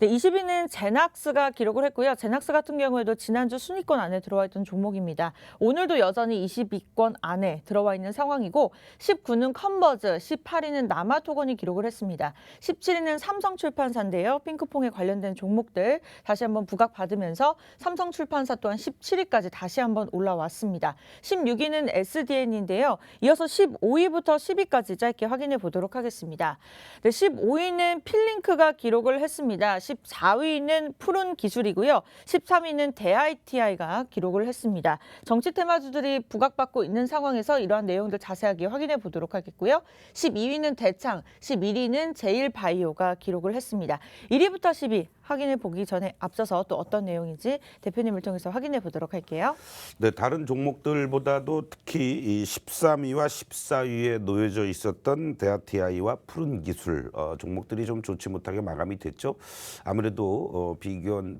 네, 20위는 제낙스가 기록을 했고요. 제낙스 같은 경우에도 지난주 순위권 안에 들어와 있던 종목입니다. 오늘도 여전히 20위권 안에 들어와 있는 상황이고 19는 컨버즈, 18위는 남아토건이 기록을 했습니다. 17위는 삼성출판사인데요. 핑크퐁에 관련된 종목들 다시 한번 부각받으면서 삼성출판사 또한 17위까지 다시 한번 올라왔습니다. 16위는 SDN인데요. 이어서 15위부터 10위까지 짧게 확인해 보도록 하겠습니다. 네, 15위는 필링크가 기록을 했습니다. 14위는 푸른 기술이고요. 13위는 대ITI가 기록을 했습니다. 정치 테마주들이 부각받고 있는 상황에서 이러한 내용들 자세하게 확인해 보도록 하겠고요. 12위는 대창, 11위는 제일바이오가 기록을 했습니다. 1위부터 10위 확인해 보기 전에 앞서서 또 어떤 내용인지 대표님을 통해서 확인해 보도록 할게요. 네, 다른 종목들보다도 특히 이 13위와 14위에 놓여져 있었던 대아티아이와 푸른 기술 종목들이 좀 좋지 못하게 마감이 됐죠. 아무래도 비건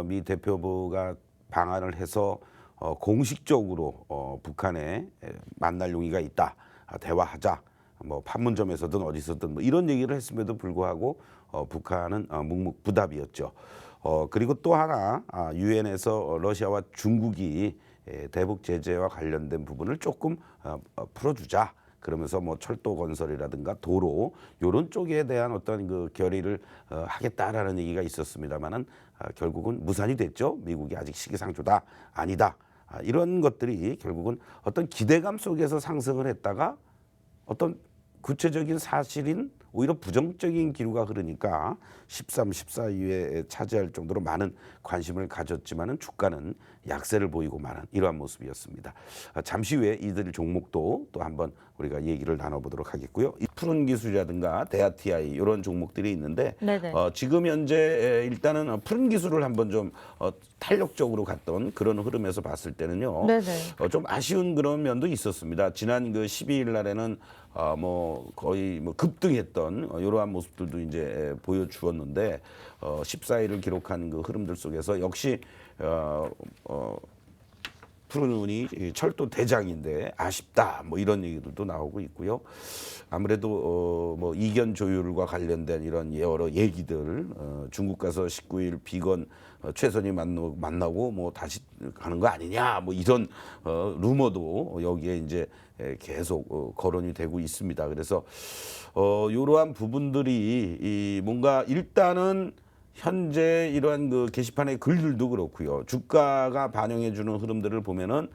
미 대표부가 방한을 해서 공식적으로 북한에 만날 용의가 있다, 대화하자, 뭐 판문점에서든 어디서든 뭐 이런 얘기를 했음에도 불구하고 북한은 묵묵부답이었죠. 그리고 또 하나 유엔에서 러시아와 중국이 대북 제재와 관련된 부분을 조금 풀어주자. 그러면서 뭐 철도 건설이라든가 도로 이런 쪽에 대한 어떤 그 결의를 하겠다라는 얘기가 있었습니다만은 결국은 무산이 됐죠. 미국이 아직 시기상조다, 아니다. 이런 것들이 결국은 어떤 기대감 속에서 상승을 했다가 어떤 구체적인 사실인 오히려 부정적인 기류가 흐르니까 13, 14위에 차지할 정도로 많은 관심을 가졌지만은 주가는 약세를 보이고 마는 이러한 모습이었습니다. 잠시 후에 이들 종목도 또 한번 우리가 얘기를 나눠보도록 하겠고요. 이 푸른 기술이라든가 대아티아이 이런 종목들이 있는데 지금 현재 일단은 푸른 기술을 한번 좀 탄력적으로 갔던 그런 흐름에서 봤을 때는요. 좀 아쉬운 그런 면도 있었습니다. 지난 그 12일 날에는 뭐 거의 뭐 급등했던 이러한 모습들도 이제 보여주었는데 14위를 기록한 그 흐름들 속에서 역시 푸른운이 철도 대장인데 아쉽다 뭐 이런 얘기들도 나오고 있고요. 아무래도 뭐 이견 조율과 관련된 이런 여러 얘기들 중국 가서 19일 비건 최선이 만나고 뭐 다시 가는 거 아니냐 뭐 이런 루머도 여기에 이제 계속 거론이 되고 있습니다. 그래서 이러한 부분들이 뭔가 일단은 현재 이러한 그 게시판의 글들도 그렇고요. 주가가 반영해주는 흐름들을 보면은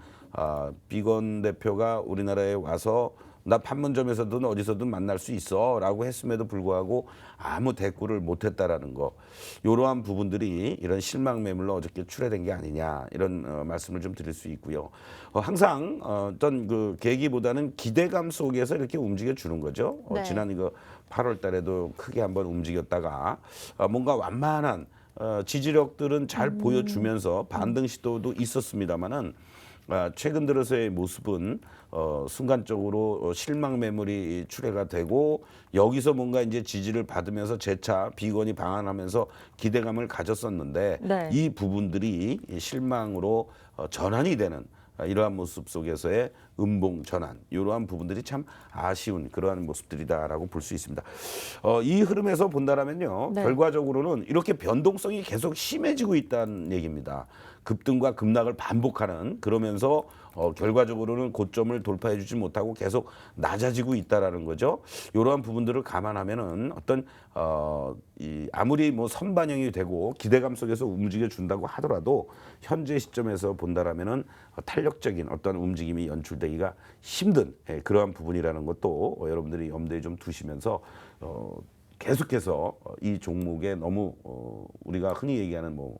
비건 대표가 우리나라에 와서 나 판문점에서든 어디서든 만날 수 있어라고 했음에도 불구하고 아무 대꾸를 못했다라는 거, 이러한 부분들이 이런 실망 매물로 어저께 출회된 게 아니냐 이런 말씀을 좀 드릴 수 있고요. 항상 어떤 그 계기보다는 기대감 속에서 이렇게 움직여 주는 거죠. 지난 이거 8월 달에도 크게 한번 움직였다가 뭔가 완만한 지지력들은 잘 보여주면서 반등 시도도 있었습니다만은 최근 들어서의 모습은 순간적으로 실망 매물이 출회가 되고 여기서 뭔가 이제 지지를 받으면서 재차 비건이 방한하면서 기대감을 가졌었는데 이 부분들이 실망으로 전환이 되는 이러한 모습 속에서의 음봉 전환, 이러한 부분들이 참 아쉬운 그러한 모습들이다라고 볼 수 있습니다. 이 흐름에서 본다라면요, 결과적으로는 이렇게 변동성이 계속 심해지고 있다는 얘기입니다. 급등과 급락을 반복하는, 그러면서 결과적으로는 고점을 돌파해주지 못하고 계속 낮아지고 있다라는 거죠. 이러한 부분들을 감안하면은 어떤 아무리 뭐 선반영이 되고 기대감 속에서 움직여 준다고 하더라도 현재 시점에서 본다라면은 탄력적인 어떤 움직임이 연출되기가 힘든 그러한 부분이라는 것도 여러분들이 염두에 좀 두시면서 계속해서 이 종목에 너무 우리가 흔히 얘기하는 뭐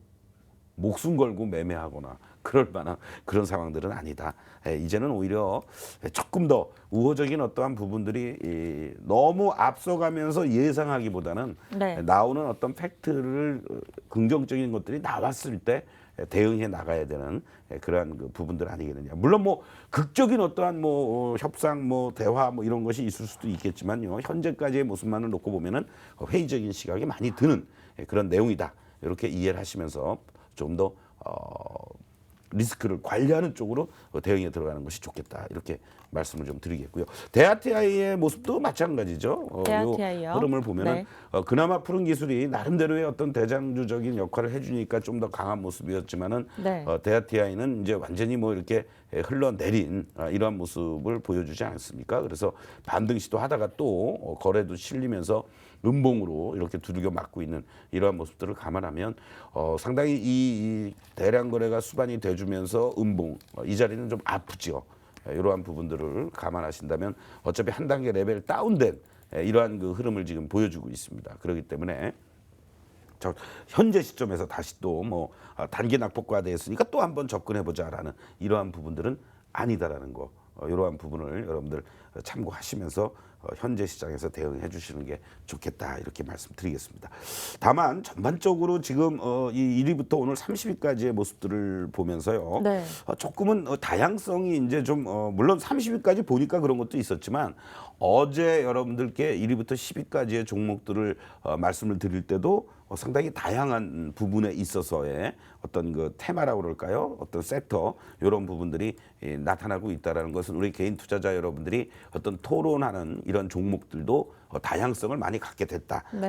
목숨 걸고 매매하거나 그럴 만한 그런 상황들은 아니다. 이제는 오히려 조금 더 우호적인 어떠한 부분들이 너무 앞서가면서 예상하기보다는 나오는 어떤 팩트를 긍정적인 것들이 나왔을 때 대응해 나가야 되는 그러한 그 부분들 아니겠느냐. 물론 뭐 극적인 어떠한 뭐 협상, 뭐 대화 뭐 이런 것이 있을 수도 있겠지만요. 현재까지의 모습만을 놓고 보면은 회의적인 시각이 많이 드는 그런 내용이다. 이렇게 이해를 하시면서 좀 더 리스크를 관리하는 쪽으로 대응에 들어가는 것이 좋겠다. 이렇게 말씀을 좀 드리겠고요. 대아티아이의 모습도 마찬가지죠. 요 대아티아이요? 흐름을 보면은 네. 그나마 푸른 기술이 나름대로의 어떤 대장주적인 역할을 해주니까 좀 더 강한 모습이었지만은 네. 대아티아이는 이제 완전히 뭐 이렇게 흘러내린 이러한 모습을 보여주지 않습니까? 그래서 반등 시도하다가 또 거래도 실리면서 음봉으로 이렇게 두들겨 맞고 있는 이러한 모습들을 감안하면 상당히 이 대량 거래가 수반이 돼주면서 음봉 이 자리는 좀 아프죠. 이러한 부분들을 감안하신다면 어차피 한 단계 레벨 다운된 이러한 그 흐름을 지금 보여주고 있습니다. 그렇기 때문에 현재 시점에서 다시 또 뭐 단기 낙폭과대했으니까 또 한번 접근해 보자라는 이러한 부분들은 아니다라는 거. 이러한 부분을 여러분들 참고하시면서 현재 시장에서 대응해 주시는 게 좋겠다 이렇게 말씀드리겠습니다. 다만 전반적으로 지금 이 1위부터 오늘 30위까지의 모습들을 보면서요. 네. 조금은 다양성이 이제 좀 물론 30위까지 보니까 그런 것도 있었지만 어제 여러분들께 1위부터 10위까지의 종목들을 말씀을 드릴 때도 상당히 다양한 부분에 있어서의 어떤 그 테마라고 그럴까요? 어떤 섹터 이런 부분들이 나타나고 있다라는 것은 우리 개인 투자자 여러분들이 어떤 토론하는 이런 종목들도 다양성을 많이 갖게 됐다. 네.